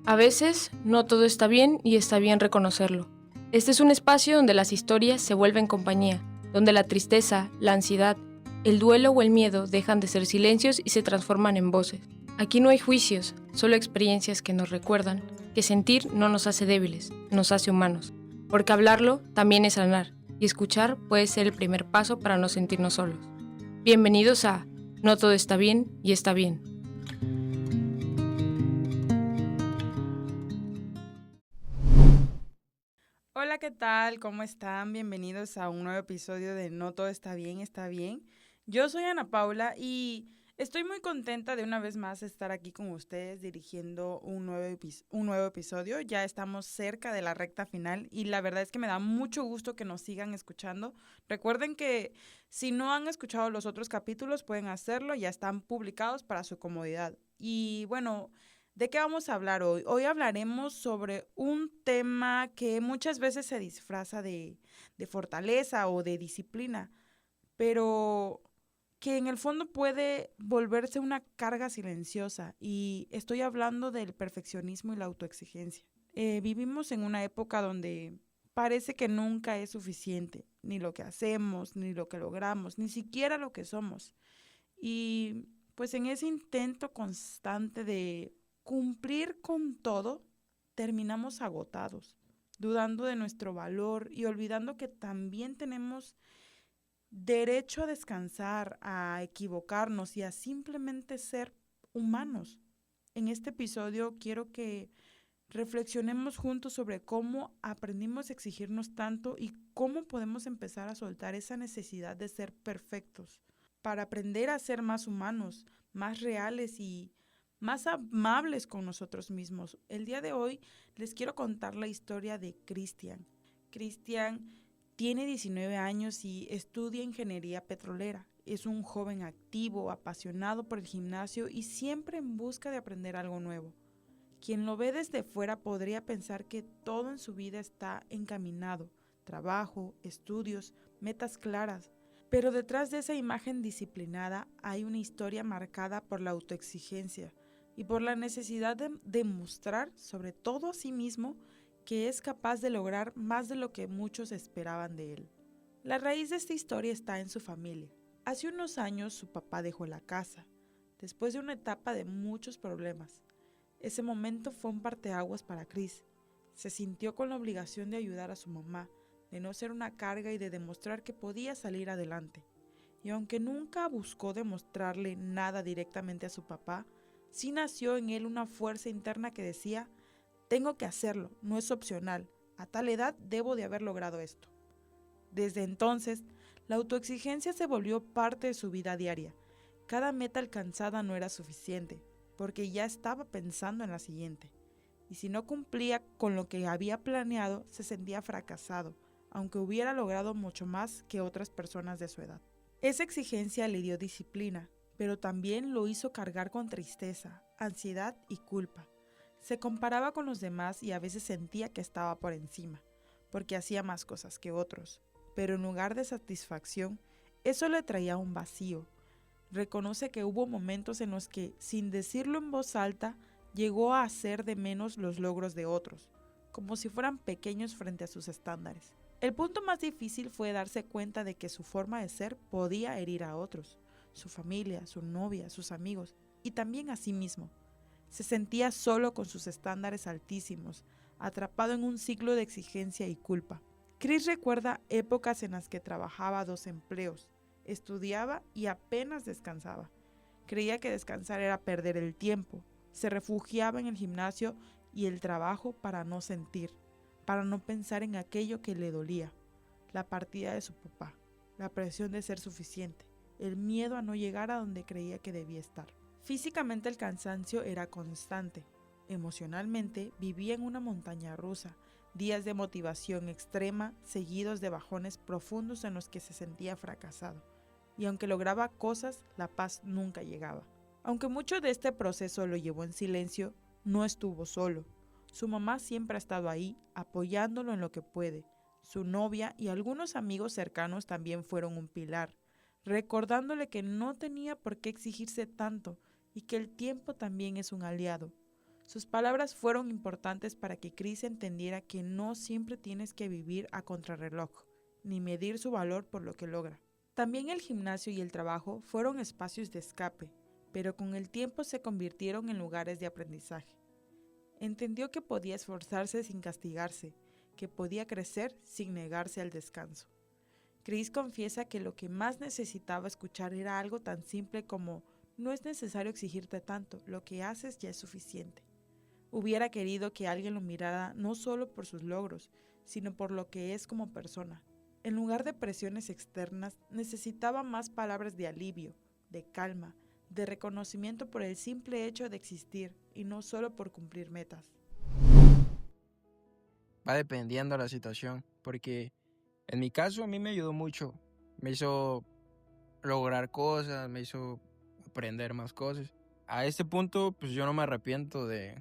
A veces, no todo está bien y está bien reconocerlo. Este es un espacio donde las historias se vuelven compañía, donde la tristeza, la ansiedad, el duelo o el miedo dejan de ser silencios y se transforman en voces. Aquí no hay juicios, solo experiencias que nos recuerdan que sentir no nos hace débiles, nos hace humanos. Porque hablarlo también es sanar, y escuchar puede ser el primer paso para no sentirnos solos. Bienvenidos a No todo está bien y está bien. Hola, ¿qué tal? ¿Cómo están? Bienvenidos a un nuevo episodio de No todo está bien, está bien. Yo soy Ana Paula y estoy muy contenta de una vez más estar aquí con ustedes dirigiendo un nuevo episodio. Ya estamos cerca de la recta final y la verdad es que me da mucho gusto que nos sigan escuchando. Recuerden que si no han escuchado los otros capítulos pueden hacerlo, ya están publicados para su comodidad. Y bueno, ¿de qué vamos a hablar hoy? Hoy hablaremos sobre un tema que muchas veces se disfraza de fortaleza o de disciplina, pero que en el fondo puede volverse una carga silenciosa. Y estoy hablando del perfeccionismo y la autoexigencia. Vivimos en una época donde parece que nunca es suficiente, ni lo que hacemos, ni lo que logramos, ni siquiera lo que somos. Y pues en ese intento constante de cumplir con todo, terminamos agotados, dudando de nuestro valor y olvidando que también tenemos derecho a descansar, a equivocarnos y a simplemente ser humanos. En este episodio quiero que reflexionemos juntos sobre cómo aprendimos a exigirnos tanto y cómo podemos empezar a soltar esa necesidad de ser perfectos para aprender a ser más humanos, más reales y más amables con nosotros mismos. El día de hoy les quiero contar la historia de Cristian. Cristian tiene 19 años y estudia ingeniería petrolera. Es un joven activo, apasionado por el gimnasio y siempre en busca de aprender algo nuevo. Quien lo ve desde fuera podría pensar que todo en su vida está encaminado: trabajo, estudios, metas claras. Pero detrás de esa imagen disciplinada hay una historia marcada por la autoexigencia y por la necesidad de demostrar, sobre todo a sí mismo, que es capaz de lograr más de lo que muchos esperaban de él. La raíz de esta historia está en su familia. Hace unos años su papá dejó la casa, después de una etapa de muchos problemas. Ese momento fue un parteaguas para Chris. Se sintió con la obligación de ayudar a su mamá, de no ser una carga y de demostrar que podía salir adelante. Y aunque nunca buscó demostrarle nada directamente a su papá, sí nació en él una fuerza interna que decía: tengo que hacerlo, no es opcional, a tal edad debo de haber logrado esto. Desde entonces, la autoexigencia se volvió parte de su vida diaria. Cada meta alcanzada no era suficiente, porque ya estaba pensando en la siguiente. Y si no cumplía con lo que había planeado, se sentía fracasado, aunque hubiera logrado mucho más que otras personas de su edad. Esa exigencia le dio disciplina, pero también lo hizo cargar con tristeza, ansiedad y culpa. Se comparaba con los demás y a veces sentía que estaba por encima, porque hacía más cosas que otros. Pero en lugar de satisfacción, eso le traía un vacío. Reconoce que hubo momentos en los que, sin decirlo en voz alta, llegó a hacer de menos los logros de otros, como si fueran pequeños frente a sus estándares. El punto más difícil fue darse cuenta de que su forma de ser podía herir a otros, su familia, su novia, sus amigos y también a sí mismo. Se sentía solo con sus estándares altísimos, atrapado en un ciclo de exigencia y culpa. Chris recuerda épocas en las que trabajaba 2 empleos, estudiaba y apenas descansaba. Creía que descansar era perder el tiempo. Se refugiaba en el gimnasio y el trabajo para no sentir, para no pensar en aquello que le dolía: la partida de su papá, la presión de ser suficiente, el miedo a no llegar a donde creía que debía estar. Físicamente el cansancio era constante. Emocionalmente vivía en una montaña rusa, días de motivación extrema seguidos de bajones profundos en los que se sentía fracasado. Y aunque lograba cosas, la paz nunca llegaba. Aunque mucho de este proceso lo llevó en silencio, no estuvo solo. Su mamá siempre ha estado ahí, apoyándolo en lo que puede. Su novia y algunos amigos cercanos también fueron un pilar, recordándole que no tenía por qué exigirse tanto y que el tiempo también es un aliado. Sus palabras fueron importantes para que Chris entendiera que no siempre tienes que vivir a contrarreloj, ni medir su valor por lo que logra. También el gimnasio y el trabajo fueron espacios de escape, pero con el tiempo se convirtieron en lugares de aprendizaje. Entendió que podía esforzarse sin castigarse, que podía crecer sin negarse al descanso. Chris confiesa que lo que más necesitaba escuchar era algo tan simple como: no es necesario exigirte tanto, lo que haces ya es suficiente. Hubiera querido que alguien lo mirara no solo por sus logros, sino por lo que es como persona. En lugar de presiones externas, necesitaba más palabras de alivio, de calma, de reconocimiento por el simple hecho de existir y no solo por cumplir metas. Va dependiendo de la situación, porque en mi caso a mí me ayudó mucho. Me hizo lograr cosas, me hizo aprender más cosas. A este punto, pues yo no me arrepiento de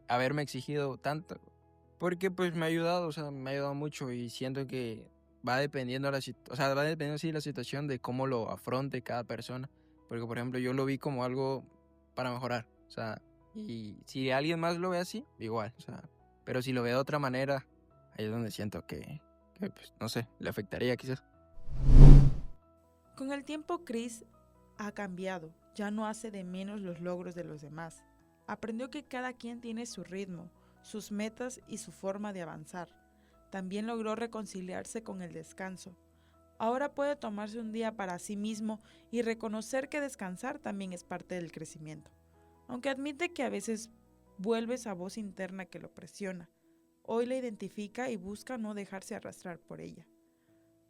haberme exigido tanto, porque pues me ha ayudado, o sea, me ha ayudado mucho y siento que va dependiendo va dependiendo sí la situación de cómo lo afronte cada persona, porque por ejemplo yo lo vi como algo para mejorar, o sea, y si alguien más lo ve así, igual, o sea, pero si lo ve de otra manera, ahí es donde siento que pues, no sé, le afectaría quizás. Con el tiempo, Chris ha cambiado, ya no hace de menos los logros de los demás. Aprendió que cada quien tiene su ritmo, sus metas y su forma de avanzar. También logró reconciliarse con el descanso. Ahora puede tomarse un día para sí mismo y reconocer que descansar también es parte del crecimiento. Aunque admite que a veces vuelve esa voz interna que lo presiona, hoy la identifica y busca no dejarse arrastrar por ella.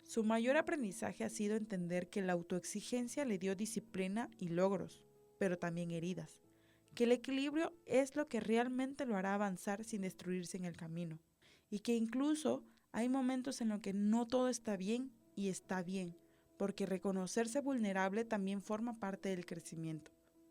Su mayor aprendizaje ha sido entender que la autoexigencia le dio disciplina y logros, pero también heridas, que el equilibrio es lo que realmente lo hará avanzar sin destruirse en el camino, y que incluso hay momentos en los que no todo está bien y está bien, porque reconocerse vulnerable también forma parte del crecimiento.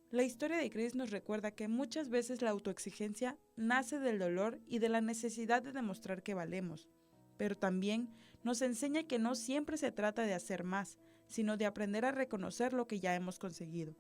La historia de Chris nos recuerda que muchas veces la autoexigencia nace del dolor y de la necesidad de demostrar que valemos, pero también nos enseña que no siempre se trata de hacer más, sino de aprender a reconocer lo que ya hemos conseguido.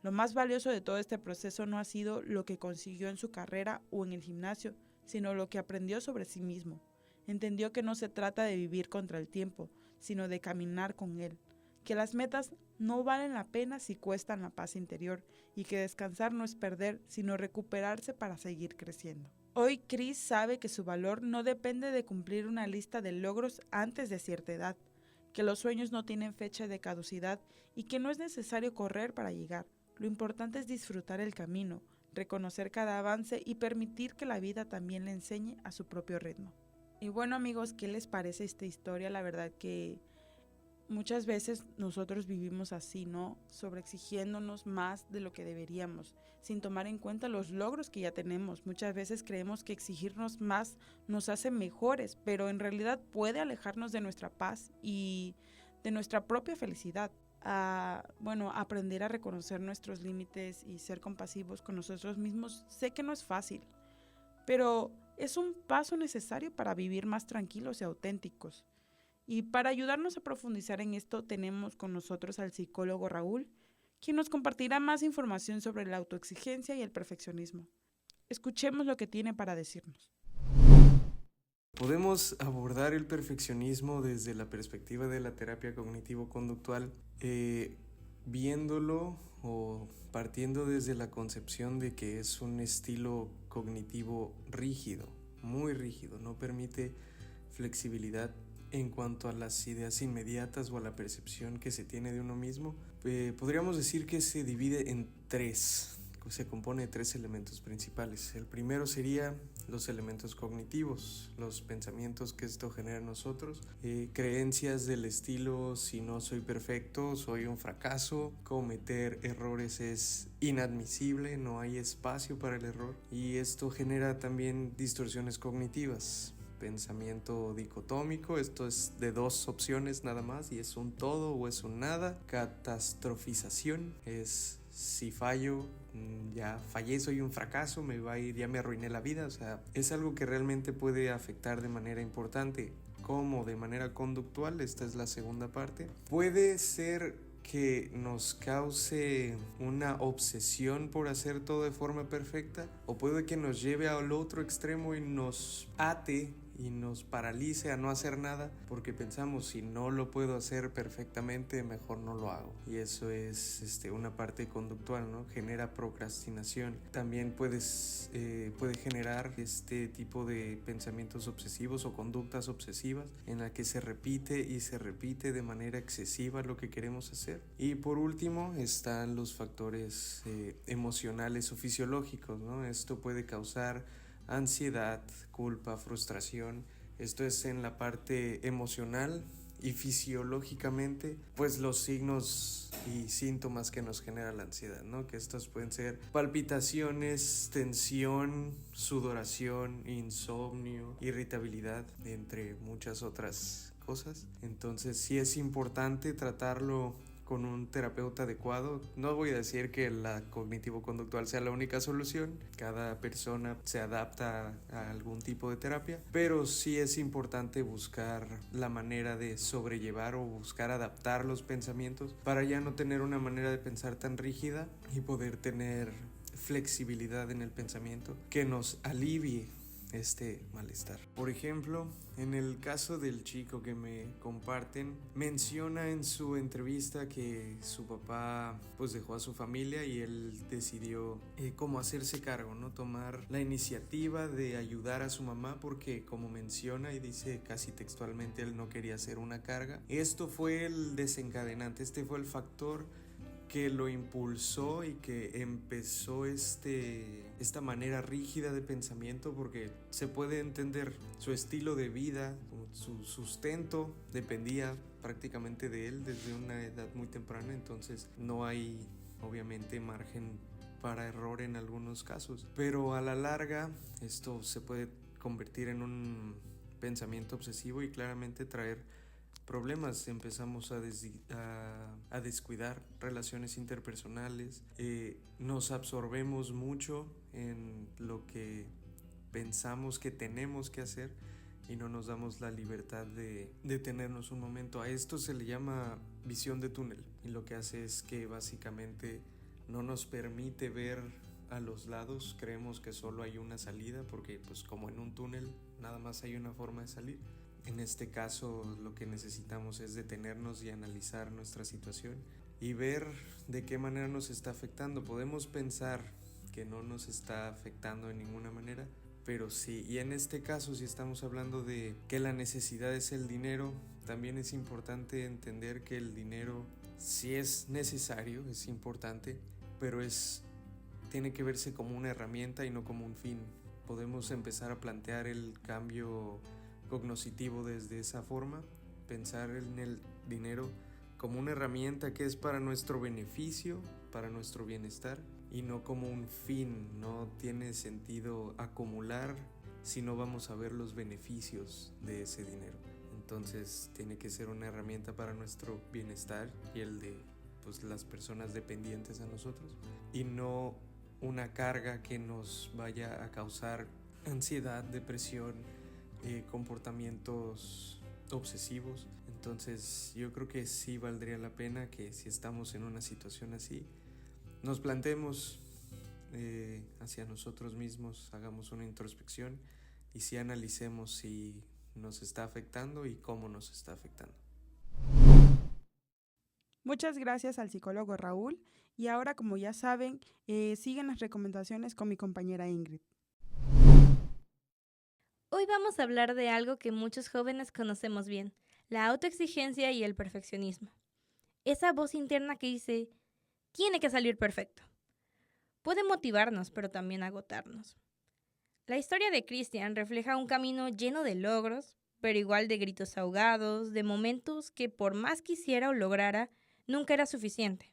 Lo más valioso de todo este proceso no ha sido lo que consiguió en su carrera o en el gimnasio, sino lo que aprendió sobre sí mismo. Entendió que no se trata de vivir contra el tiempo, sino de caminar con él, que las metas no valen la pena si cuestan la paz interior y que descansar no es perder, sino recuperarse para seguir creciendo. Hoy Chris sabe que su valor no depende de cumplir una lista de logros antes de cierta edad, que los sueños no tienen fecha de caducidad y que no es necesario correr para llegar. Lo importante es disfrutar el camino, reconocer cada avance y permitir que la vida también le enseñe a su propio ritmo. Y bueno amigos, ¿qué les parece esta historia? La verdad que muchas veces nosotros vivimos así, ¿no? Sobreexigiéndonos más de lo que deberíamos, sin tomar en cuenta los logros que ya tenemos. Muchas veces creemos que exigirnos más nos hace mejores, pero en realidad puede alejarnos de nuestra paz y de nuestra propia felicidad. Aprender a reconocer nuestros límites y ser compasivos con nosotros mismos, sé que no es fácil, pero es un paso necesario para vivir más tranquilos y auténticos. Y para ayudarnos a profundizar en esto, tenemos con nosotros al psicólogo Raúl, quien nos compartirá más información sobre la autoexigencia y el perfeccionismo. Escuchemos lo que tiene para decirnos. Podemos abordar el perfeccionismo desde la perspectiva de la terapia cognitivo-conductual, viéndolo o partiendo desde la concepción de que es un estilo cognitivo rígido, muy rígido, no permite flexibilidad en cuanto a las ideas inmediatas o a la percepción que se tiene de uno mismo. Podríamos decir que se divide en se compone de tres elementos principales. El primero sería los elementos cognitivos, los pensamientos que esto genera en nosotros, creencias del estilo: si no soy perfecto, soy un fracaso, cometer errores es inadmisible, no hay espacio para el error, y esto genera también distorsiones cognitivas. Pensamiento dicotómico, esto es de dos opciones nada más y es un todo o es un nada. Catastrofización es: si fallo, ya fallé, soy un fracaso, me va a ir, ya me arruiné la vida. O sea, es algo que realmente puede afectar de manera importante. Como de manera conductual, esta es la segunda parte. Puede ser que nos cause una obsesión por hacer todo de forma perfecta, o puede que nos lleve al otro extremo y nos ate y nos paralice a no hacer nada porque pensamos, si no lo puedo hacer perfectamente, mejor no lo hago. Y eso es una parte conductual, ¿no? Genera procrastinación. También puede generar este tipo de pensamientos obsesivos o conductas obsesivas en la que se repite y se repite de manera excesiva lo que queremos hacer. Y por último están los factores emocionales o fisiológicos, ¿no? Esto puede causar ansiedad, culpa, frustración. Esto es en la parte emocional, y fisiológicamente, pues los signos y síntomas que nos genera la ansiedad, ¿no? Que estos pueden ser palpitaciones, tensión, sudoración, insomnio, irritabilidad, entre muchas otras cosas. Entonces sí es importante tratarlo con un terapeuta adecuado. No voy a decir que la cognitivo-conductual sea la única solución, cada persona se adapta a algún tipo de terapia, pero sí es importante buscar la manera de sobrellevar o buscar adaptar los pensamientos para ya no tener una manera de pensar tan rígida y poder tener flexibilidad en el pensamiento que nos alivie este malestar. Por ejemplo, en el caso del chico que me comparten, menciona en su entrevista que su papá pues dejó a su familia y él decidió cómo hacerse cargo, ¿no? Tomar la iniciativa de ayudar a su mamá porque, como menciona y dice casi textualmente, él no quería ser una carga. Esto fue el desencadenante, este fue el factor que lo impulsó y que empezó esta manera rígida de pensamiento, porque se puede entender su estilo de vida, su sustento dependía prácticamente de él desde una edad muy temprana, entonces no hay obviamente margen para error en algunos casos, pero a la larga esto se puede convertir en un pensamiento obsesivo y claramente traer problemas. Empezamos a descuidar relaciones interpersonales, nos absorbemos mucho en lo que pensamos que tenemos que hacer y no nos damos la libertad de detenernos un momento. A esto se le llama visión de túnel, y lo que hace es que básicamente no nos permite ver a los lados. Creemos que solo hay una salida porque, pues, como en un túnel nada más hay una forma de salir. En este caso lo que necesitamos es detenernos y analizar nuestra situación y ver de qué manera nos está afectando. Podemos pensar que no nos está afectando de ninguna manera, pero sí. Y en este caso, si estamos hablando de que la necesidad es el dinero, también es importante entender que el dinero sí es necesario, es importante, pero tiene que verse como una herramienta y no como un fin. Podemos empezar a plantear el cambio cognoscitivo desde esa forma, pensar en el dinero como una herramienta que es para nuestro beneficio, para nuestro bienestar, y no como un fin. No tiene sentido acumular si no vamos a ver los beneficios de ese dinero. Entonces tiene que ser una herramienta para nuestro bienestar y el de las personas dependientes a nosotros, y no una carga que nos vaya a causar ansiedad, depresión, comportamientos obsesivos. Entonces yo creo que sí valdría la pena que, si estamos en una situación así, nos planteemos hacia nosotros mismos, hagamos una introspección y sí analicemos si nos está afectando y cómo nos está afectando. Muchas gracias al psicólogo Raúl, y ahora, como ya saben, siguen las recomendaciones con mi compañera Ingrid. Hoy vamos a hablar de algo que muchos jóvenes conocemos bien: la autoexigencia y el perfeccionismo. Esa voz interna que dice, tiene que salir perfecto. Puede motivarnos, pero también agotarnos. La historia de Christian refleja un camino lleno de logros, pero igual de gritos ahogados, de momentos que por más quisiera o lograra, nunca era suficiente.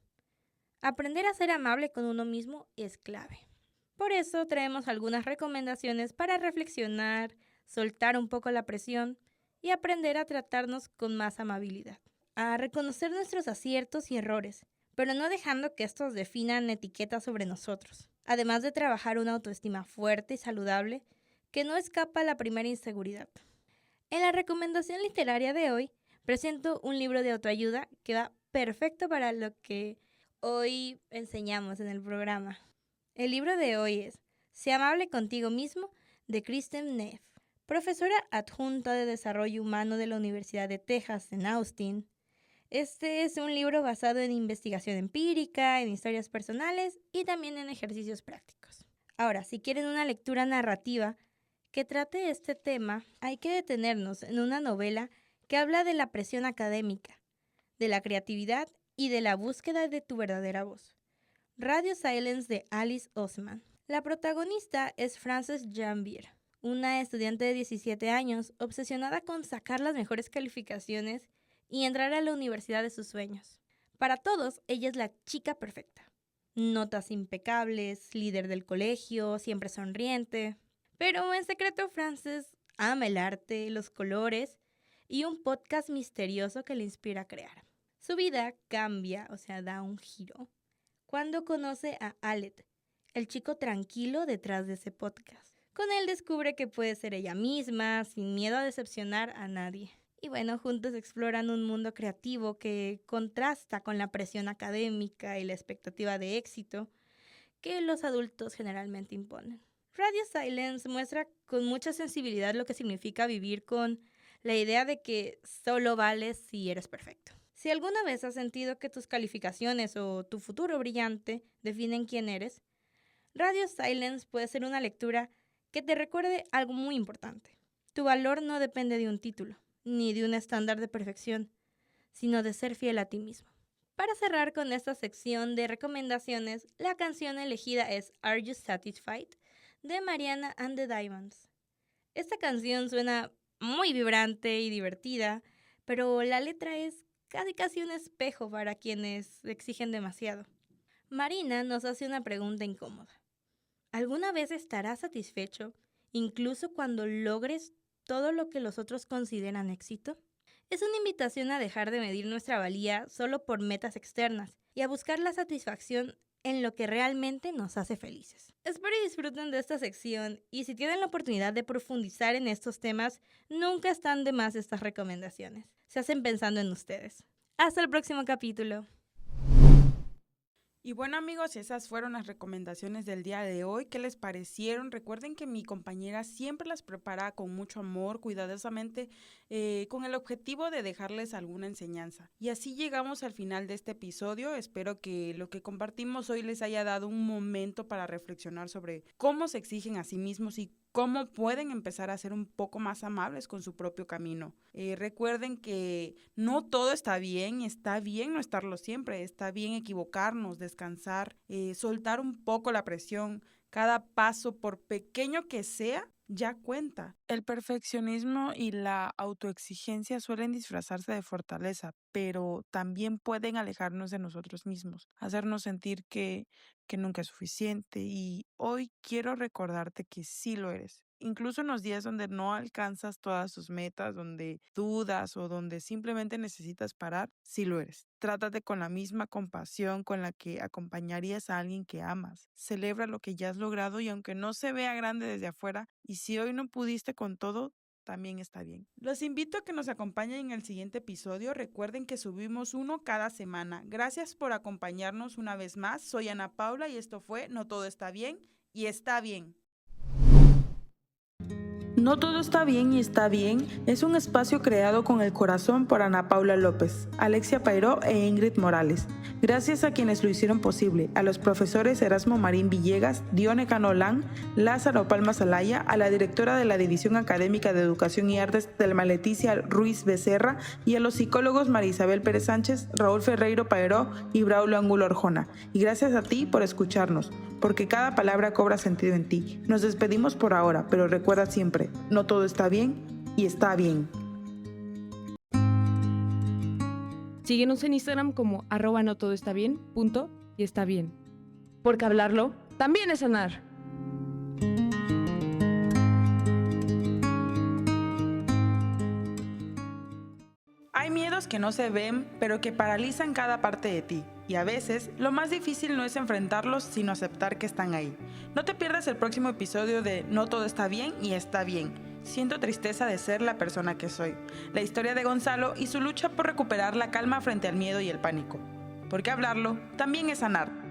Aprender a ser amable con uno mismo es clave. Por eso traemos algunas recomendaciones para reflexionar, soltar un poco la presión y aprender a tratarnos con más amabilidad. A reconocer nuestros aciertos y errores, pero no dejando que estos definan etiquetas sobre nosotros. Además de trabajar una autoestima fuerte y saludable que no escapa a la primera inseguridad. En la recomendación literaria de hoy, presento un libro de autoayuda que va perfecto para lo que hoy enseñamos en el programa. El libro de hoy es Sé amable contigo mismo, de Kristin Neff. Profesora adjunta de Desarrollo Humano de la Universidad de Texas en Austin. Este es un libro basado en investigación empírica, en historias personales y también en ejercicios prácticos. Ahora, si quieren una lectura narrativa que trate este tema, hay que detenernos en una novela que habla de la presión académica, de la creatividad y de la búsqueda de tu verdadera voz. Radio Silence de Alice Oseman. La protagonista es Frances Janvier, una estudiante de 17 años obsesionada con sacar las mejores calificaciones y entrar a la universidad de sus sueños. Para todos, ella es la chica perfecta. Notas impecables, líder del colegio, siempre sonriente. Pero en secreto, Frances ama el arte, los colores y un podcast misterioso que le inspira a crear. Su vida cambia, da un giro, cuando conoce a Alec, el chico tranquilo detrás de ese podcast. Con él descubre que puede ser ella misma, sin miedo a decepcionar a nadie. Y juntos exploran un mundo creativo que contrasta con la presión académica y la expectativa de éxito que los adultos generalmente imponen. Radio Silence muestra con mucha sensibilidad lo que significa vivir con la idea de que solo vales si eres perfecto. Si alguna vez has sentido que tus calificaciones o tu futuro brillante definen quién eres, Radio Silence puede ser una lectura que te recuerde algo muy importante. Tu valor no depende de un título, ni de un estándar de perfección, sino de ser fiel a ti mismo. Para cerrar con esta sección de recomendaciones, la canción elegida es Are You Satisfied? De Mariana and the Diamonds. Esta canción suena muy vibrante y divertida, pero la letra es casi un espejo para quienes exigen demasiado. Marina nos hace una pregunta incómoda. ¿Alguna vez estarás satisfecho, incluso cuando logres todo lo que los otros consideran éxito? Es una invitación a dejar de medir nuestra valía solo por metas externas y a buscar la satisfacción en lo que realmente nos hace felices. Espero y disfruten de esta sección y si tienen la oportunidad de profundizar en estos temas, nunca están de más estas recomendaciones. Se hacen pensando en ustedes. Hasta el próximo capítulo. Y bueno amigos, esas fueron las recomendaciones del día de hoy. ¿Qué les parecieron? Recuerden que mi compañera siempre las prepara con mucho amor, cuidadosamente, con el objetivo de dejarles alguna enseñanza. Y así llegamos al final de este episodio. Espero que lo que compartimos hoy les haya dado un momento para reflexionar sobre cómo se exigen a sí mismos y cómo pueden empezar a ser un poco más amables con su propio camino. Recuerden que no todo está bien no estarlo siempre, está bien equivocarnos, descansar, soltar un poco la presión. Cada paso, por pequeño que sea, ya cuenta. El perfeccionismo y la autoexigencia suelen disfrazarse de fortaleza, pero también pueden alejarnos de nosotros mismos, hacernos sentir que nunca es suficiente. Y hoy quiero recordarte que sí lo eres. Incluso en los días donde no alcanzas todas tus metas, donde dudas o donde simplemente necesitas parar, sí lo eres. Trátate con la misma compasión con la que acompañarías a alguien que amas. Celebra lo que ya has logrado y aunque no se vea grande desde afuera, y si hoy no pudiste con todo, también está bien. Los invito a que nos acompañen en el siguiente episodio. Recuerden que subimos uno cada semana. Gracias por acompañarnos una vez más. Soy Ana Paula y esto fue No Todo Está Bien y Está Bien. No todo está bien y está bien es un espacio creado con el corazón por Ana Paula López, Alexia Pairó e Ingrid Morales. Gracias a quienes lo hicieron posible, a los profesores Erasmo Marín Villegas, Dione Canolán, Lázaro Palma Salaya, a la directora de la División Académica de Educación y Artes Telma Leticia Ruiz Becerra y a los psicólogos María Isabel Pérez Sánchez, Raúl Ferreiro Pairó y Braulio Angulo Arjona. Y gracias a ti por escucharnos, porque cada palabra cobra sentido en ti. Nos despedimos por ahora, pero recuerda siempre, no todo está bien y está bien. Síguenos en Instagram como @notodoestabien, y está bien. Porque hablarlo también es sanar. Hay miedos que no se ven, pero que paralizan cada parte de ti. Y a veces, lo más difícil no es enfrentarlos, sino aceptar que están ahí. No te pierdas el próximo episodio de No Todo Está Bien y Está Bien. siento tristeza de ser la persona que soy. La historia de Gonzalo y su lucha por recuperar la calma frente al miedo y el pánico. Porque hablarlo también es sanar.